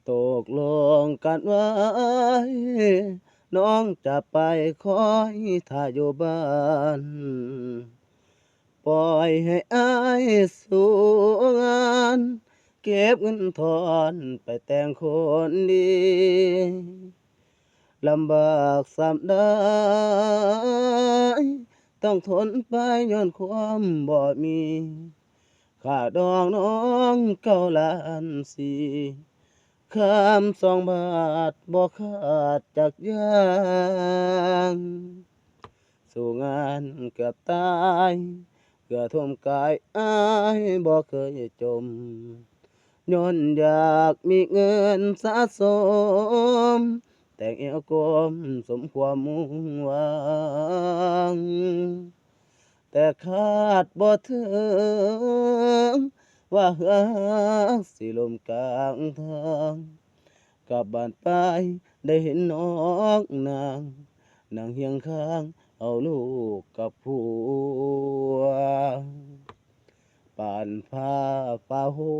ตกลงกันไว้น้องจะไปคอยท่าอยู่บ้านปล่อยให้อายสู่งานเก็บเงินทอนไปแต่งคนดีลำบากสำได้ต้องทนไปย้อนความบ่มีค่าดองน้อง9,4,000คำ2 บาทบ่ขาดจักอย่างสู่งานเกือบตายเกือบท่วมกายอายบ่เคยจมย้อนอยากมีเงินสะสมแต่งเอวกลมสมความมุ่งหวังแต่คาดบ่ถึงว่ารักสิล่มกลางทางกลับบ้านไปได้เห็นน้องนางนั่งเฮียงข้างเอาลูกกับผัวป่านผ้าฝ่าหั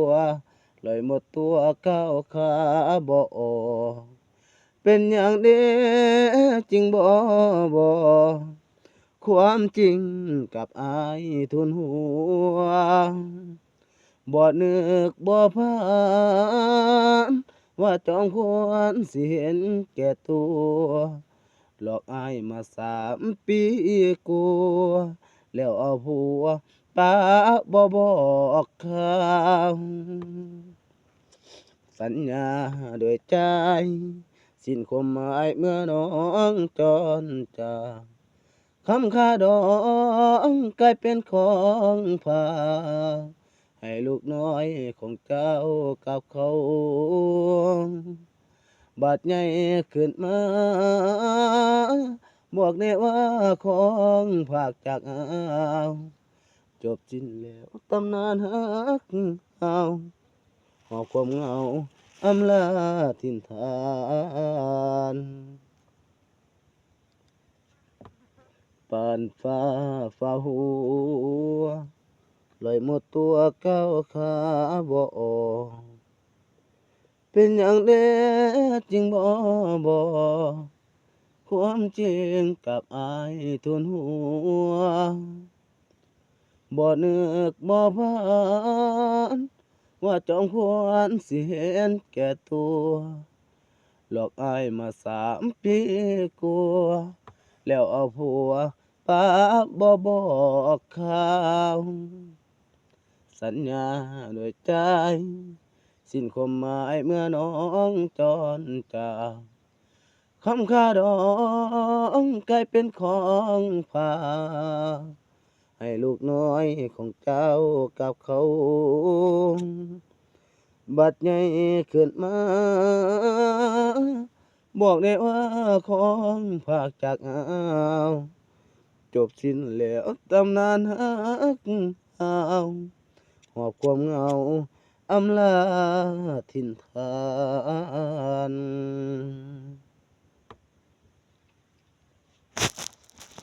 วลอยหมดตัวก้าวขาบ่ออกเป็นอย่างเด้จริงบ่ความจริงกับอายทุนหัวบ่นึกบ่ผ่านว่าจอมควรสิเห็นแก่ตัวหลอกอายมา3 ปีกว่าแล้วเอาผัวป้าบ่บอกข่าวสัญญาด้วยใจสิ้นความหมายเมื่อน้องจรจากคำค่าดองกลายเป็นของฝากให้ลูกน้อยของเจ้ากับเขาบาดใหญ่ขึ้นมาบอกแน่ว่าของฝากจากอาวจบสิ้นแล้วตำนานฮักเอาหอบความเหงาอำลาถิ่นฐานปานฟ้าฝ่าหัวลอยหมดตัวก้าวขาบ่ออกเป็นอย่างแน่จริงบ่ความจริงกับอายทุนหัวบ่นึกบ่ผ่านว่าจอมควรสิเห็นแก่ตัวหลอกอายมา3 ปีกว่าแล้วเอาผัวป้าบ่บอกข่าวสัญญาด้วยใจสิ้นความหมายเมื่อน้องจรจากคำค่าดองกลายเป็นของฝากให้ลูกน้อยของเจ้ากับเขาบัดใหญ่ขึ้นมาบอกได้ว่าของฝากจากอาวจบสิ้นแล้วตำนานฮักอาวหอบความเหงาอำลาถิ่นฐาน